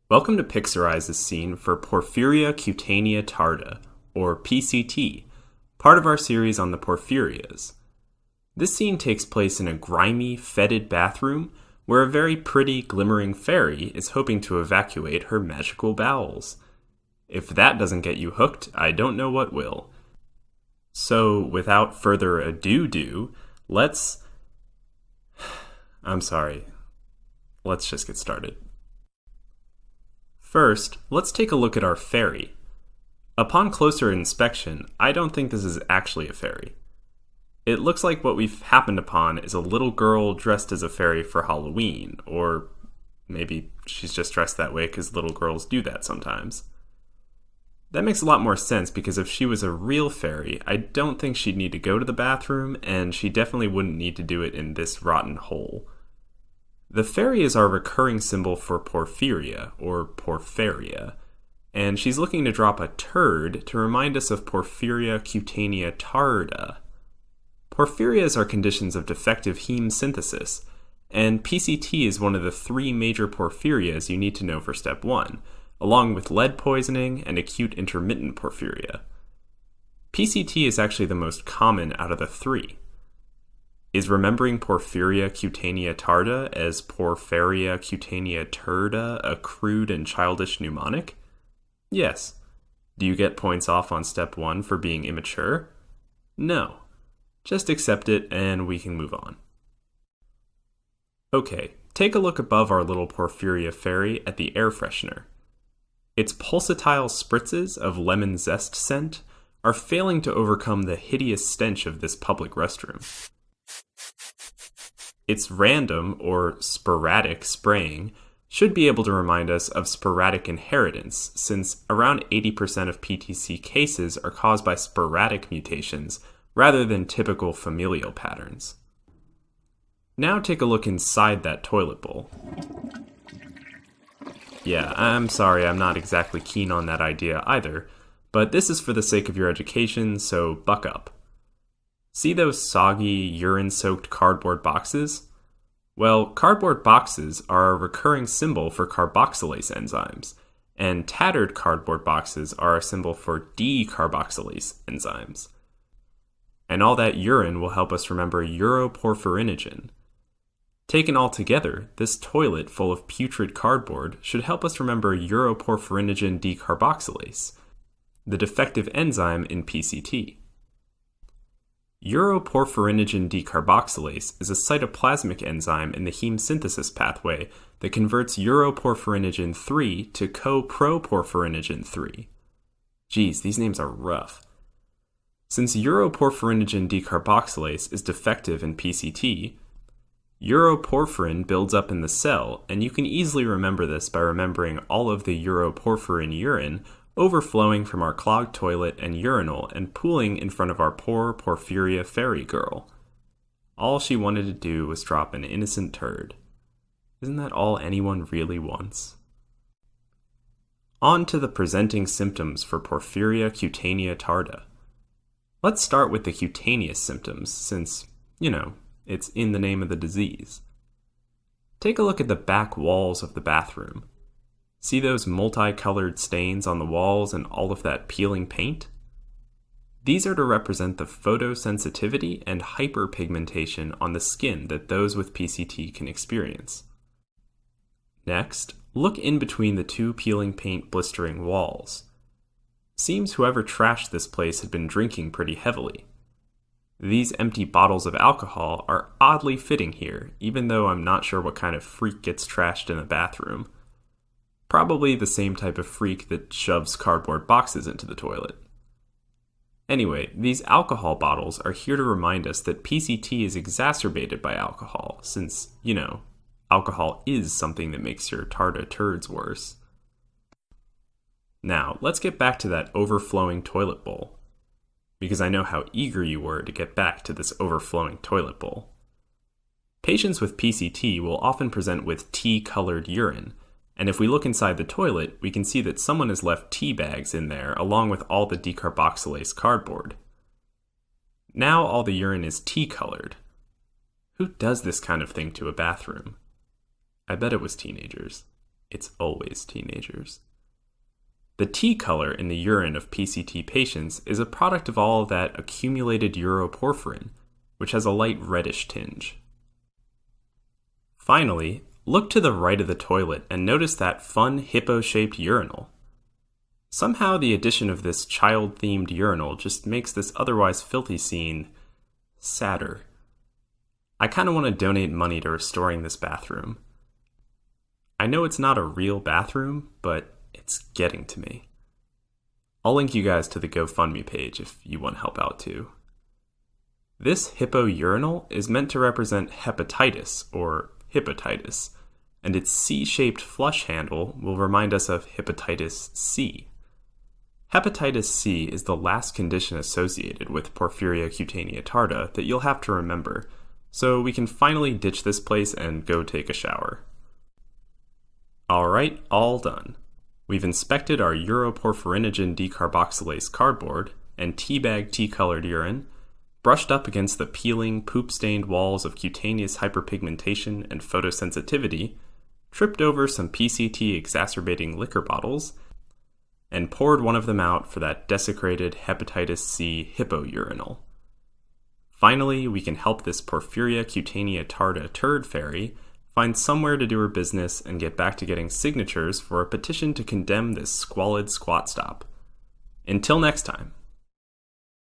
Welcome to Pixarize's scene for Porphyria Cutanea Tarda, or PCT, part of our series on the Porphyrias. This scene takes place in a grimy, fetid bathroom where a very pretty, glimmering fairy is hoping to evacuate her magical bowels. If that doesn't get you hooked, I don't know what will. So, without further ado, let's just get started. First, let's take a look at our fairy. Upon closer inspection, I don't think this is actually a fairy. It looks like what we've happened upon is a little girl dressed as a fairy for Halloween, or maybe she's just dressed that way because little girls do that sometimes. That makes a lot more sense because if she was a real fairy, I don't think she'd need to go to the bathroom, and she definitely wouldn't need to do it in this rotten hole. The fairy is our recurring symbol for Porphyria, or Porphyria, and she's looking to drop a turd to remind us of Porphyria Cutanea Tarda. Porphyrias are conditions of defective heme synthesis, and PCT is one of the three major porphyrias you need to know for step 1, along with lead poisoning and acute intermittent porphyria. PCT is actually the most common out of the three. Is remembering Porphyria Cutanea Tarda as Porphyria Cutanea Tarda a crude and childish mnemonic? Yes. Do you get points off on step 1 for being immature? No. Just accept it and we can move on. Okay, take a look above our little Porphyria fairy at the air freshener. Its pulsatile spritzes of lemon zest scent are failing to overcome the hideous stench of this public restroom. Its random, or sporadic, spraying should be able to remind us of sporadic inheritance, since around 80% of PTC cases are caused by sporadic mutations rather than typical familial patterns. Now take a look inside that toilet bowl. Yeah, I'm sorry, I'm not exactly keen on that idea either, but this is for the sake of your education, so buck up. See those soggy, urine-soaked cardboard boxes? Well, cardboard boxes are a recurring symbol for carboxylase enzymes, and tattered cardboard boxes are a symbol for decarboxylase enzymes. And all that urine will help us remember uroporphyrinogen. Taken all together, this toilet full of putrid cardboard should help us remember uroporphyrinogen decarboxylase, the defective enzyme in PCT. Uroporphyrinogen decarboxylase is a cytoplasmic enzyme in the heme synthesis pathway that converts uroporphyrinogen 3 to coproporphyrinogen 3. Geez, these names are rough. Since uroporphyrinogen decarboxylase is defective in PCT, uroporphyrin builds up in the cell, and you can easily remember this by remembering all of the uroporphyrin urine overflowing from our clogged toilet and urinal and pooling in front of our poor Porphyria fairy girl. All she wanted to do was drop an innocent turd. Isn't that all anyone really wants? On to the presenting symptoms for Porphyria Cutanea Tarda. Let's start with the cutaneous symptoms, since, it's in the name of the disease. Take a look at the back walls of the bathroom. See those multicolored stains on the walls and all of that peeling paint? These are to represent the photosensitivity and hyperpigmentation on the skin that those with PCT can experience. Next, look in between the two peeling paint blistering walls. Seems whoever trashed this place had been drinking pretty heavily. These empty bottles of alcohol are oddly fitting here, even though I'm not sure what kind of freak gets trashed in a bathroom. Probably the same type of freak that shoves cardboard boxes into the toilet. Anyway, these alcohol bottles are here to remind us that PCT is exacerbated by alcohol, since, alcohol is something that makes your Tarda turds worse. Now, let's get back to that overflowing toilet bowl, because I know how eager you were to get back to this overflowing toilet bowl. Patients with PCT will often present with tea-colored urine, and if we look inside the toilet, we can see that someone has left tea bags in there along with all the decarboxylase cardboard. Now all the urine is tea-colored. Who does this kind of thing to a bathroom? I bet it was teenagers. it's always teenagers. The T color in the urine of PCT patients is a product of all of that accumulated uroporphyrin, which has a light reddish tinge. Finally, look to the right of the toilet and notice that fun hippo-shaped urinal. Somehow the addition of this child-themed urinal just makes this otherwise filthy scene sadder. I kind of want to donate money to restoring this bathroom. I know it's not a real bathroom, but it's getting to me. I'll link you guys to the GoFundMe page if you want to help out too. This hippo urinal is meant to represent hepatitis or hepatitis, and its C-shaped flush handle will remind us of hepatitis C. Hepatitis C is the last condition associated with Porphyria cutanea tarda that you'll have to remember, so we can finally ditch this place and go take a shower. Alright, all done. We've inspected our uroporphyrinogen decarboxylase cardboard and teabag tea-colored urine, brushed up against the peeling, poop-stained walls of cutaneous hyperpigmentation and photosensitivity, tripped over some PCT exacerbating liquor bottles, and poured one of them out for that desecrated hepatitis C hippo urinal. Finally, we can help this Porphyria cutanea tarda turd fairy find somewhere to do her business and get back to getting signatures for a petition to condemn this squalid squat stop. Until next time.